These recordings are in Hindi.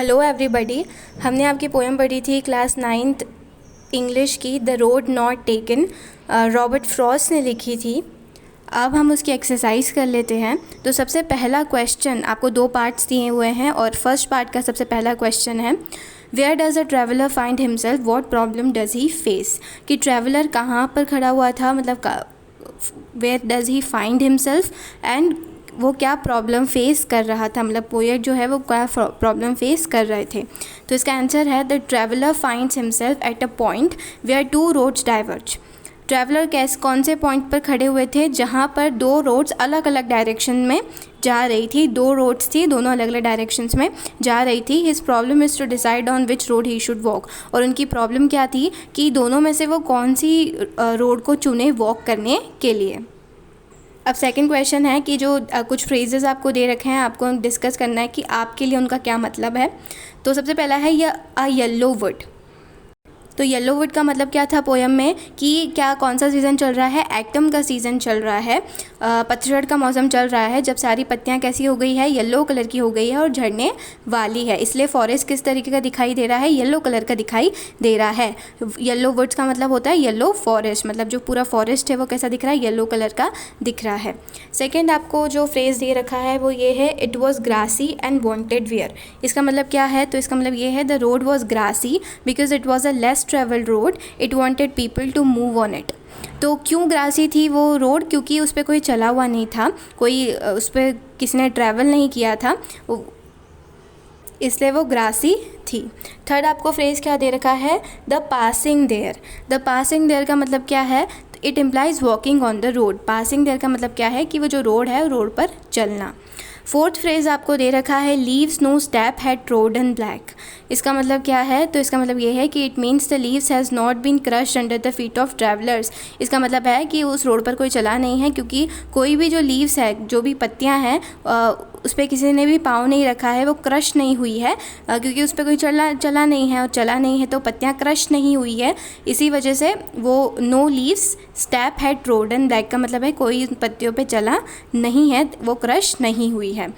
Hello everybody. हमने आपकी पोएम पढ़ी थी क्लास 9th इंग्लिश की, the road not taken, Robert Frost ने लिखी थी। अब हम उसकी एक्सरसाइज कर लेते हैं। तो सबसे पहला क्वेश्चन, आपको 2 पार्ट्स दिए हुए हैं और फर्स्ट पार्ट का सबसे पहला क्वेश्चन है, where does a traveller find himself, what problem does he face. कि ट्रैवलर कहाँ पर खड़ा हुआ था, मतलब where does he find himself and वो क्या प्रॉब्लम फेस कर रहा था, मतलब पोएट जो है वो क्या प्रॉब्लम फेस कर रहे थे। तो इसका आंसर है, the traveller finds himself at a point where 2 roads diverge. Traveller कौन से पॉइंट पर खड़े हुए थे जहाँ पर 2 रोड्स अलग अलग डायरेक्शन में जा रही थी। 2 रोड्स थी, दोनों अलग अलग डायरेक्शंस में जा रही थी। His problem is to decide on which road he should walk. और उनकी प्रॉब्लम क्या थी कि दोनों में से वो कौन सी रोड को चुने वॉक करने के लिए। अब सेकंड क्वेश्चन है कि जो कुछ फ्रेजेस आपको दे रखे हैं, आपको डिस्कस करना है कि आपके लिए उनका क्या मतलब है। तो सबसे पहला है ये अ येलो वुड। तो येलो वुड का मतलब क्या था पोएम में कि क्या कौन सा सीज़न चल रहा है, एक्टम का सीज़न चल रहा है, पतझड़ का मौसम चल रहा है, जब सारी पत्तियां कैसी हो गई है, येलो कलर की हो गई है और झड़ने वाली है। इसलिए फॉरेस्ट किस तरीके का दिखाई दे रहा है, येलो कलर का दिखाई दे रहा है। येलो वुड्स का मतलब होता है येलो फॉरेस्ट, मतलब जो पूरा फॉरेस्ट है वो कैसा दिख रहा है, येलो कलर का दिख रहा है। सेकेंड आपको जो फ्रेज दे रखा है वो ये है, it was grassy and wanted wear. इसका मतलब क्या है, तो इसका मतलब ये है, the road was grassy because it was a less travelled road, it wanted people to move on it. तो क्यों ग्रासी थी वो रोड, क्योंकि उस पर कोई चला हुआ नहीं था, कोई उस पर किसी ने ट्रैवल नहीं किया था, इसलिए वो ग्रासी थी। थर्ड आपको फ्रेज़ क्या दे रखा है, the passing there. The passing there का मतलब क्या है, it implies walking on the road. Passing there का मतलब क्या है कि वो जो रोड है रोड पर चलना। फोर्थ फ्रेज आपको दे रखा है, leaves no step had trodden black. इसका मतलब क्या है, तो इसका मतलब ये है कि it means the leaves has not been crushed under the feet of travellers. इसका मतलब है कि उस रोड पर कोई चला नहीं है, क्योंकि कोई भी जो लीव्स है, जो भी पत्तियां हैं, उस पर किसी ने भी पाँव नहीं रखा है, वो क्रश नहीं हुई है, क्योंकि उस पर कोई चला नहीं है, और चला नहीं है तो पत्तियां क्रश नहीं हुई है। इसी वजह से वो no leaves step had trodden black का मतलब है कोई पत्तियों पे चला नहीं है, वो क्रश नहीं हुई है।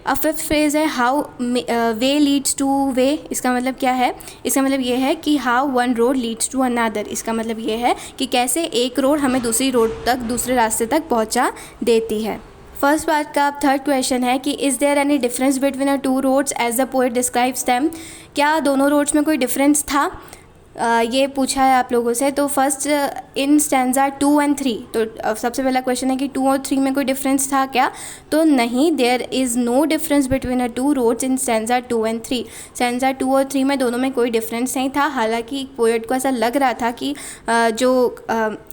अब फिफ्थ फ्रेज है, how way leads to way. इसका मतलब क्या है, इसका मतलब ये है कि how one road leads to another. इसका मतलब ये है कि कैसे एक रोड हमें दूसरी रोड तक, दूसरे रास्ते तक पहुंचा देती है। फर्स्ट पार्ट का अब थर्ड क्वेश्चन है कि is there any difference between a 2 roads as the poet describes them. क्या दोनों रोड्स में कोई डिफरेंस था, ये पूछा है आप लोगों से। तो फर्स्ट इन स्टैंजा 2 and 3, तो सबसे पहला क्वेश्चन है कि 2 और 3 में कोई डिफरेंस था क्या, तो नहीं, there is no difference between a 2 roads in stanza 2 and 3। Stanza 2 और 3 में दोनों में कोई डिफरेंस नहीं था। हालांकि पोएट को ऐसा लग रहा था कि जो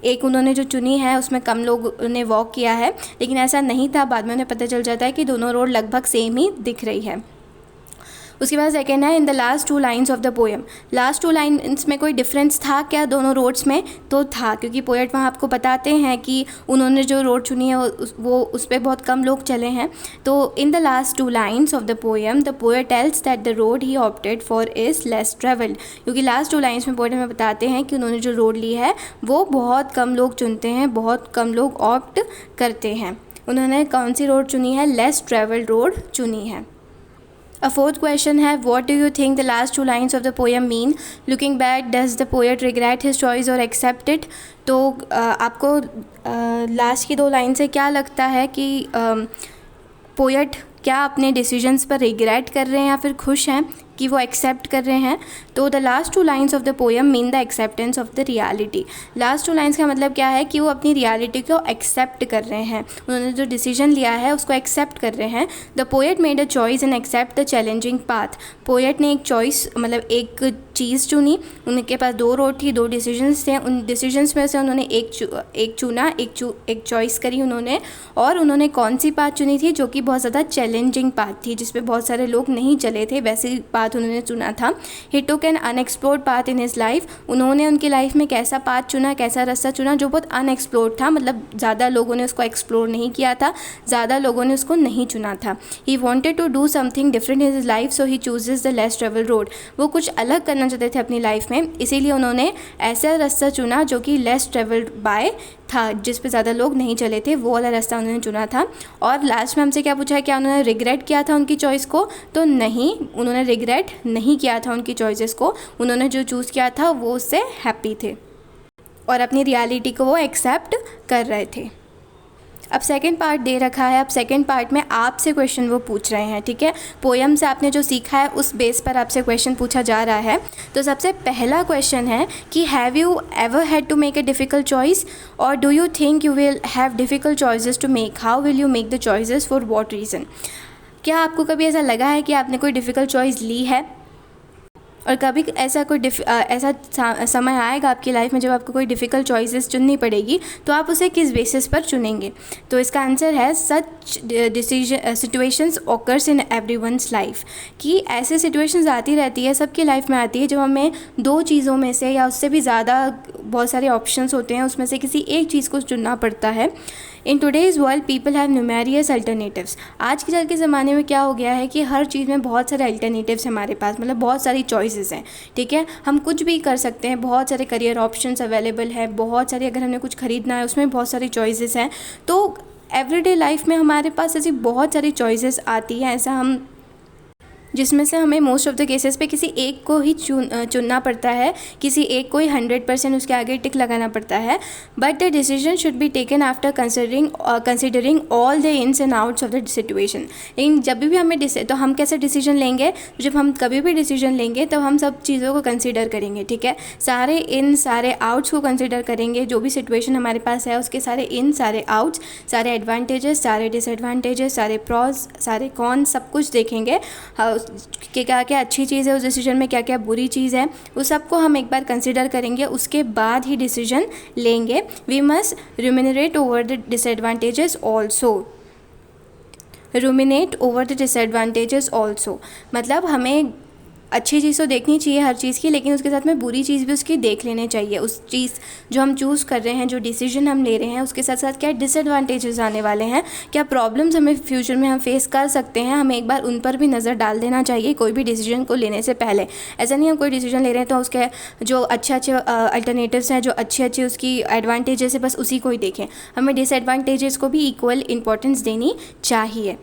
एक उन्होंने जो चुनी है उसमें कम लोग ने वॉक किया है, लेकिन ऐसा नहीं था। बाद में उन्हें पता चल जाता है कि दोनों रोड लगभग सेम ही दिख रही है। उसके बाद सेकेंड है, इन the last 2 lines of the poem. Last 2 lines में कोई डिफरेंस था क्या दोनों रोड्स में, तो था, क्योंकि पोएट वहाँ आपको बताते हैं कि उन्होंने जो रोड चुनी है वो उस पर बहुत कम लोग चले हैं। तो in the last 2 lines of the poem the poet tells that the road he opted for is less travelled. क्योंकि लास्ट 2 लाइन्स में पोएट हमें बताते हैं कि उन्होंने जो रोड ली है वो बहुत कम लोग चुनते हैं, बहुत कम लोग ऑप्ट करते हैं। उन्होंने कौन सी रोड चुनी है, लेस ट्रेवल्ड रोड चुनी है। A fourth question है, what do you think the last 2 lines of the poem mean? Looking back, does the poet regret his choice or accept it? तो आपको लास्ट की 2 लाइन से क्या लगता है कि पोएट क्या अपने डिसीजंस पर रिग्रेट कर रहे हैं या फिर खुश हैं कि वो एक्सेप्ट कर रहे हैं। तो the last 2 lines of the poem mean the acceptance of the reality. Last 2 lines का मतलब क्या है कि वो अपनी रियलिटी को एक्सेप्ट कर रहे हैं, उन्होंने जो डिसीजन लिया है उसको एक्सेप्ट कर रहे हैं। The poet made a choice and accept the challenging path. Poet ने एक चॉइस, मतलब एक चीज़ चुनी, उनके पास 2 रोड थी, 2 डिसीजंस थे, उन डिसीजंस में से उन्होंने एक चुना, एक चॉइस करी उन्होंने, और उन्होंने कौन सी पाथ चुनी थी, जो कि बहुत ज़्यादा चैलेंजिंग पाथ थी, जिसपे बहुत सारे लोग नहीं चले थे, वैसी पाथ उन्होंने चुना था। He took an unexplored path in his life. उन्होंने उनकी लाइफ में कैसा पाथ चुना, कैसा रास्ता चुना जो बहुत अनएक्सप्लोर्ड था, मतलब ज़्यादा लोगों ने उसको एक्सप्लोर नहीं किया था, ज़्यादा लोगों ने उसको नहीं चुना था। He wanted to do something different in his life, so he chooses the less travel road. वो कुछ अलग करना चाहते थे अपनी लाइफ में, इसीलिए उन्होंने ऐसा रास्ता चुना जो कि लेस ट्रेवल्ड बाय था, जिस पे ज़्यादा लोग नहीं चले थे, वो वाला रास्ता उन्होंने चुना था। और लास्ट में हमसे क्या पूछा है, क्या उन्होंने रिग्रेट किया था उनकी चॉइस को? तो नहीं, उन्होंने रिग्रेट नहीं किया था उनकी चॉइसेस को। उन्होंने जो चूज़ किया था वो उससे हैप्पी थे और अपनी रियलिटी को वो एक्सेप्ट कर रहे थे। अब सेकंड पार्ट दे रखा है। अब सेकंड पार्ट में आपसे क्वेश्चन वो पूछ रहे हैं, ठीक है। पोएम से आपने जो सीखा है उस बेस पर आपसे क्वेश्चन पूछा जा रहा है। तो सबसे पहला क्वेश्चन है कि have you ever had to make a difficult choice और do you think you will have difficult choices to make? How will you make the choices, for what reason? क्या आपको कभी ऐसा लगा है कि आपने कोई डिफ़िकल्ट चॉइस ली है और कभी ऐसा कोई ऐसा समय आएगा आपकी लाइफ में जब आपको कोई डिफ़िकल्ट चॉइसेस चुननी पड़ेगी, तो आप उसे किस बेसिस पर चुनेंगे? तो इसका आंसर है such situations occurs in everyone's life, कि ऐसे सिचुएशंस आती रहती है, सबकी लाइफ में आती है, जब हमें दो चीज़ों में से या उससे भी ज़्यादा बहुत सारे ऑप्शंस होते हैं, उसमें से किसी एक चीज़ को चुनना पड़ता है। In today's world people have numerous alternatives. आज के ज़माने में क्या हो गया है कि हर चीज़ में बहुत सारे अल्टरनेटिव्स हमारे पास, मतलब बहुत सारी चॉइसेस हैं, ठीक है। हम कुछ भी कर सकते हैं, बहुत सारे करियर ऑप्शंस अवेलेबल है, बहुत सारे, अगर हमें कुछ ख़रीदना है उसमें बहुत सारी चॉइसेस हैं। तो एवरीडे लाइफ में हमारे पास ऐसी बहुत सारी चॉइसेस आती हैं, ऐसा हम जिसमें से हमें मोस्ट ऑफ द केसेस पे किसी एक को ही चुनना पड़ता है, किसी एक को ही 100% उसके आगे टिक लगाना पड़ता है। But the decision should be taken after considering all the ins and outs of the situation. लेकिन जब भी हमें तो हम कैसे डिसीजन लेंगे? जब हम कभी भी डिसीजन लेंगे तो हम सब चीज़ों को कंसिडर करेंगे, ठीक है। सारे इन सारे आउट्स को कंसिडर करेंगे, जो भी सिचुएशन हमारे पास है उसके सारे इन सारे आउट्स, सारे एडवांटेजेस, सारे डिसएडवांटेजेस, सारे प्रॉस, सारे कॉन, सब कुछ देखेंगे कि क्या क्या अच्छी चीज़ है उस डिसीजन में, क्या क्या बुरी चीज़ है, उस सबको हम एक बार कंसिडर करेंगे, उसके बाद ही डिसीजन लेंगे। We must ruminate over the disadvantages also, ruminate over the disadvantages also, मतलब हमें अच्छी चीज़ तो देखनी चाहिए हर चीज़ की, लेकिन उसके साथ में बुरी चीज़ भी उसकी देख लेने चाहिए। उस चीज़ जो हम चूज़ कर रहे हैं, जो डिसीजन हम ले रहे हैं, उसके साथ साथ क्या डिसएडवांटेजेस आने वाले हैं, क्या प्रॉब्लम्स हमें फ्यूचर में हम फेस कर सकते हैं, हमें एक बार उन पर भी नज़र डाल देना चाहिए कोई भी डिसीजन को लेने से पहले। ऐसा नहीं हम कोई डिसीजन ले रहे हैं तो उसके जो अच्छे अल्टरनेटिव्स हैं, जो अच्छी उसकी एडवांटेजेस है, बस उसी को ही देखें। हमें डिसएडवांटेजेस को भी इक्वल इंपॉर्टेंस देनी चाहिए।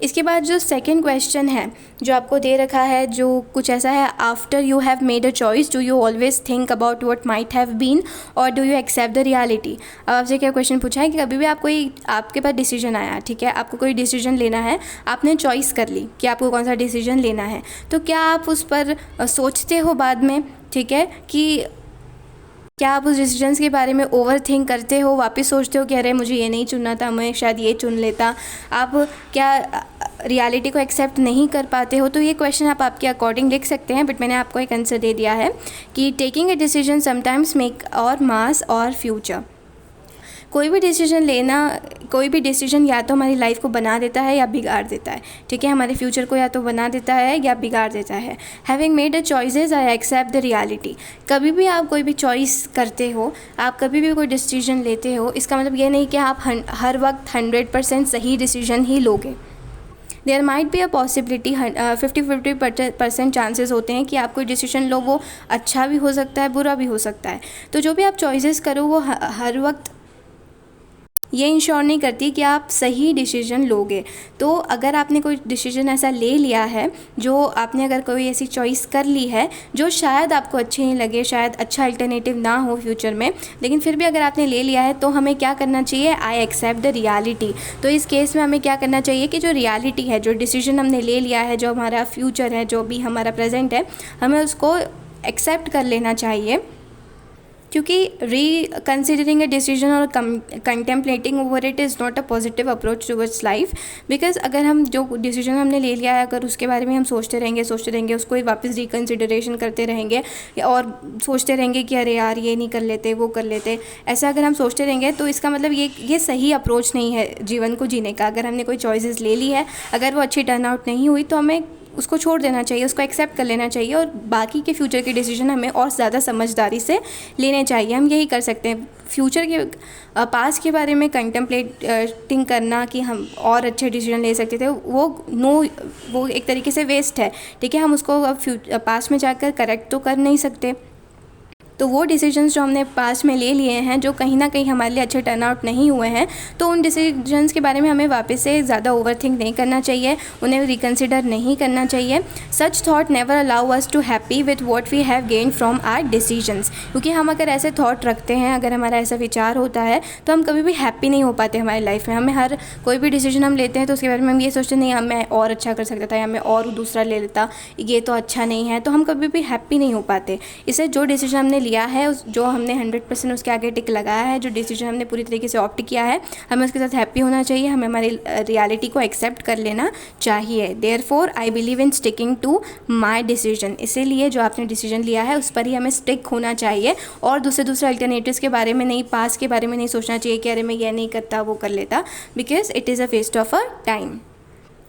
इसके बाद जो सेकंड क्वेश्चन है जो आपको दे रखा है, जो कुछ ऐसा है, after you have made a choice do you always think about what might have been और do you accept the reality. अब आपसे क्या क्वेश्चन पूछा है कि कभी भी आपके पास डिसीजन आया, ठीक है, आपको कोई डिसीजन लेना है, आपने चॉइस कर ली कि आपको कौन सा डिसीजन लेना है, तो क्या आप उस पर सोचते हो बाद में, ठीक है, कि क्या आप उस डिसीजंस के बारे में ओवर थिंक करते हो, वापस सोचते हो कि अरे मुझे ये नहीं चुनना था, मैं शायद ये चुन लेता? आप क्या रियलिटी को एक्सेप्ट नहीं कर पाते हो? तो ये क्वेश्चन आप आपके अकॉर्डिंग लिख सकते हैं, बट मैंने आपको एक आंसर दे दिया है कि taking a decision sometimes make और मास और फ्यूचर। कोई भी डिसीजन या तो हमारी लाइफ को बना देता है या बिगाड़ देता है, ठीक है, हमारे फ्यूचर को या तो बना देता है या बिगाड़ देता है। Having made a choices I accept the reality. कभी भी आप कोई भी चॉइस करते हो, आप कभी भी कोई डिसीजन लेते हो, इसका मतलब ये नहीं कि आप हर वक्त 100% सही डिसीजन ही लोगे। There might be a possibility 50-50% chances होते हैं कि आप कोई डिसीजन लो, वो अच्छा भी हो सकता है, बुरा भी हो सकता है। तो जो भी आप चॉइसेस करो वो हर वक्त ये इंश्योर नहीं करती कि आप सही डिसीजन लोगे। तो अगर आपने कोई डिसीजन ऐसा ले लिया है, जो आपने अगर कोई ऐसी चॉइस कर ली है जो शायद आपको अच्छी नहीं लगे, शायद अच्छा अल्टरनेटिव ना हो फ्यूचर में, लेकिन फिर भी अगर आपने ले लिया है तो हमें क्या करना चाहिए? I accept the reality. तो इस केस में हमें क्या करना चाहिए कि जो रियलिटी है, जो डिसीजन हमने ले लिया है, जो हमारा फ्यूचर है, जो भी हमारा प्रेजेंट है, हमें उसको एक्सेप्ट कर लेना चाहिए। क्योंकि कंसिडरिंग अ डिसीजन और contemplating over it is not a positive approach towards life. Because अगर हम जो डिसीजन हमने ले लिया है, अगर उसके बारे में हम सोचते रहेंगे, उसको ही वापस रिकन्सिडरेशन करते रहेंगे और सोचते रहेंगे कि अरे यार ये नहीं कर लेते, वो कर लेते, ऐसा अगर हम सोचते रहेंगे तो इसका मतलब ये सही अप्रोच नहीं है जीवन को जीने का। अगर हमने कोई चॉइसेस ले ली है, अगर वो अच्छी टर्न आउट नहीं हुई तो हमें उसको छोड़ देना चाहिए, उसको एक्सेप्ट कर लेना चाहिए और बाकी के फ्यूचर के डिसीजन हमें और ज़्यादा समझदारी से लेने चाहिए। हम यही कर सकते हैं। फ्यूचर के पास्ट के बारे में कंटेम्पलेटिंग करना कि हम और अच्छे डिसीजन ले सकते थे, वो एक तरीके से वेस्ट है, ठीक है। हम उसको अब पास्ट में जाकर करेक्ट तो कर नहीं सकते। तो वो डिसीजंस जो हमने पास्ट में ले लिए हैं, जो कहीं ना कहीं हमारे लिए अच्छे टर्न आउट नहीं हुए हैं, तो उन डिसीजंस के बारे में हमें वापस से ज़्यादा ओवरथिंक नहीं करना चाहिए, उन्हें रिकन्सिडर नहीं करना चाहिए. Such thought never allow us to happy with what we have gain from our decisions. क्योंकि हम अगर ऐसे थॉट रखते हैं, अगर हमारा ऐसा विचार होता है, तो हम कभी भी हैप्पी नहीं हो पाते हमारी लाइफ में. हमें हर कोई भी डिसीजन हम लेते हैं तो उसके बारे में हम ये सोचते नहीं, मैं और अच्छा कर सकता था या मैं और दूसरा ले लेता, ये तो अच्छा नहीं है, तो हम कभी भी हैप्पी नहीं हो पाते. इससे जो डिसीजन हमने लिया है, जो हमने 100% उसके आगे टिक लगाया है, जो डिसीजन हमने पूरी तरीके से ऑप्ट किया है, हमें उसके साथ हैप्पी होना चाहिए, हमें हमारी रियलिटी को एक्सेप्ट कर लेना चाहिए. Therefore I believe in sticking to my decision. इसीलिए जो आपने डिसीजन लिया है उस पर ही हमें स्टिक होना चाहिए और दूसरे अल्टरनेटिव्स के बारे में नहीं, पास के बारे में नहीं सोचना चाहिए कि अरे मैं ये नहीं करता, वो कर लेता, because it is a waste of a time.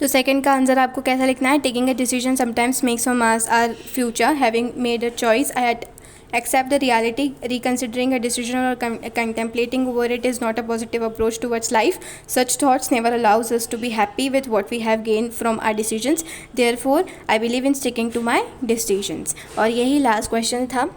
तो सेकंड का आंसर आपको कैसा लिखना है? Taking a decision sometimes makes from our future. Having made a choice I accept the reality. Reconsidering a decision or contemplating over it is not a positive approach towards life. Such thoughts never allows us to be happy with what we have gained from our decisions. Therefore I believe in sticking to my decisions. और यही लास्ट क्वेश्चन था.